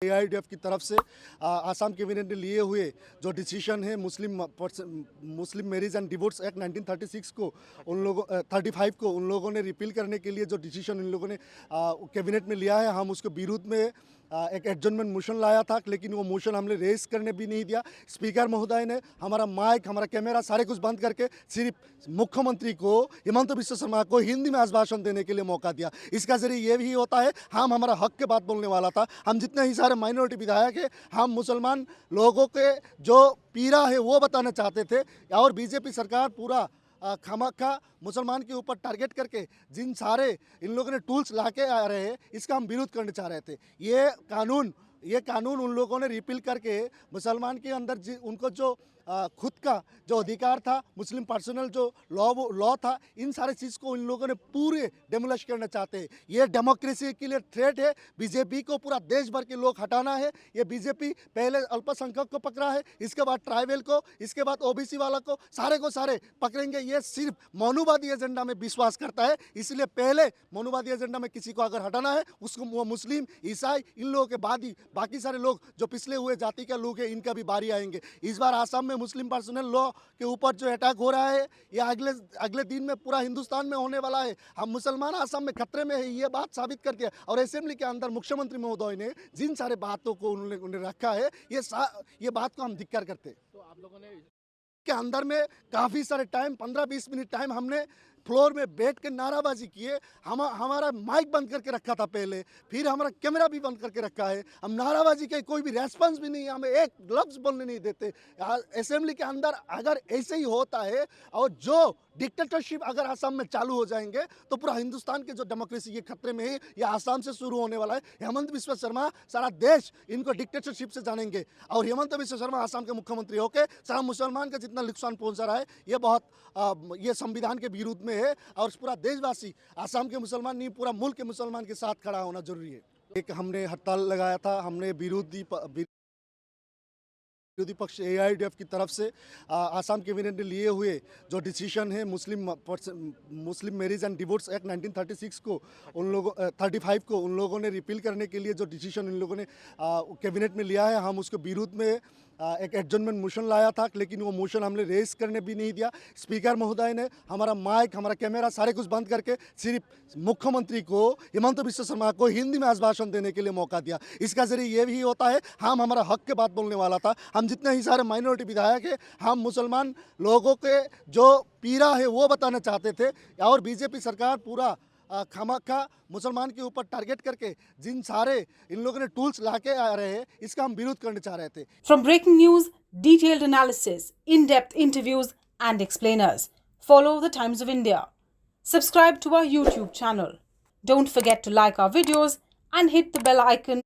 AIDF की तरफ से आसाम कैबिनेट ने लिए हुए जो डिसीजन है मुस्लिम मैरिज एंड डिवोर्स एक्ट 1936 को उन लोगों 35 को उन लोगों ने रिपील करने के लिए जो डिसीजन इन लोगों ने कैबिनेट में लिया है, हम उसके विरोध में एक एडजमेंट मोशन लाया था, लेकिन वो मोशन हमने रेस करने भी नहीं दिया। स्पीकर महोदय ने हमारा माइक, हमारा कैमरा सारे कुछ बंद करके सिर्फ मुख्यमंत्री को, हिमंत बिस्वा शर्मा को हिंदी में आज भाषण देने के लिए मौका दिया। इसका जरिए ये भी होता है हम हमारा हक के बात बोलने वाला था। हम जितने ही सारे माइनॉरिटी विधायक है, हम मुसलमान लोगों के जो पीड़ा है वो बताना चाहते थे, और बीजेपी सरकार पूरा खामखा मुसलमान के ऊपर टारगेट करके जिन सारे इन लोगों ने टूल्स लाके आ रहे हैं, इसका हम विरोध करना चाह रहे थे। ये कानून उन लोगों ने रिपील करके मुसलमान के अंदर उनको जो खुद का जो अधिकार था, मुस्लिम पर्सनल जो लॉ था, इन सारे चीज़ को इन लोगों ने पूरे डेमोलिश करना चाहते हैं। ये डेमोक्रेसी के लिए थ्रेट है। बीजेपी को पूरा देश भर के लोग हटाना है। ये बीजेपी पहले अल्पसंख्यक को पकड़ा है, इसके बाद ट्राइबल को, इसके बाद ओबीसी वाला को सारे पकड़ेंगे। ये सिर्फ मनुवादी एजेंडा में विश्वास करता है, इसलिए पहले मनुवादी एजेंडा में किसी को अगर हटाना है, उसको वो मुस्लिम, ईसाई, इन लोगों के बाद ही बाकी सारे लोग जो पिछले हुए जाति के लोग हैं, इनका भी बारी आएंगे। इस बार आसाम मुस्लिम पर्सनल लॉ के ऊपर जो अटैक हो रहा है, ये अगले दिन में पूरा हिंदुस्तान में होने वाला है। हम मुसलमान आसाम में खतरे में है, ये बात साबित करके, और असेंबली के अंदर मुख्यमंत्री महोदय ने जिन सारे बातों को उन्होंने रखा है, ये बात को हम धिक्कार करते हैं। तो आप लोगों ने के अंदर में काफ़ी सारे टाइम 15-20 मिनट टाइम हमने फ्लोर में बैठ के नाराबाजी किए। हमारा माइक बंद करके रखा था पहले, फिर हमारा कैमरा भी बंद करके रखा है। हम नाराबाजी के कोई भी रेस्पॉन्स भी नहीं है, हमें एक लफ्ज़ बोलने नहीं देते। असेंबली के अंदर अगर ऐसे ही होता है और जो डिक्टेटरशिप अगर आसाम में चालू हो जाएंगे, तो पूरा हिंदुस्तान के जो डेमोक्रेसी ये खतरे में है। ये आसाम से शुरू होने वाला है। हेमंत बिस्वा शर्मा सारा देश इनको डिक्टेटरशिप से जानेंगे, और हेमंत बिस्वा शर्मा आसाम के मुख्यमंत्री होकर सारा मुसलमान का जितना नुकसान पहुंचा रहा है, ये बहुत ये संविधान के विरुद्ध में है। और पूरा देशवासी, आसाम के मुसलमान नहीं, पूरा मुल्क के मुसलमान के साथ खड़ा होना जरूरी है। एक हमने हड़ताल लगाया था, हमने विरोधी पक्ष AIDF की तरफ से आसाम कैबिनेट ने लिए हुए जो डिसीजन है मुस्लिम मैरिज एंड डिवोर्स एक्ट 1936 को 35 को उन लोगों ने रिपील करने के लिए जो डिसीजन इन लोगों ने कैबिनेट में लिया है, हम उसके विरोध में एक एडजमेंट मोशन लाया था, लेकिन वो मोशन हमने रेस करने भी नहीं दिया। स्पीकर महोदय ने हमारा माइक, हमारा कैमरा सारे कुछ बंद करके सिर्फ मुख्यमंत्री को, हिमंत बिस्वा शर्मा को हिंदी में आज भाषण देने के लिए मौका दिया। इसका जरिए ये भी होता है हम हमारा हक के बात बोलने वाला था। हम जितने ही सारे माइनॉरिटी विधायक है, हम मुसलमान लोगों के जो पीड़ा है वो बताना चाहते थे, और बीजेपी सरकार पूरा खामखा मुसलमान के ऊपर टारगेट करके जिन सारे इन लोगों ने टूल्स लाके आ रहे हैं, इसका हम विरोध करना चाह रहे थे। From breaking news, detailed analysis, in-depth interviews and explainers, follow the Times of India. Subscribe to our YouTube channel. Don't forget to like our videos and hit the bell icon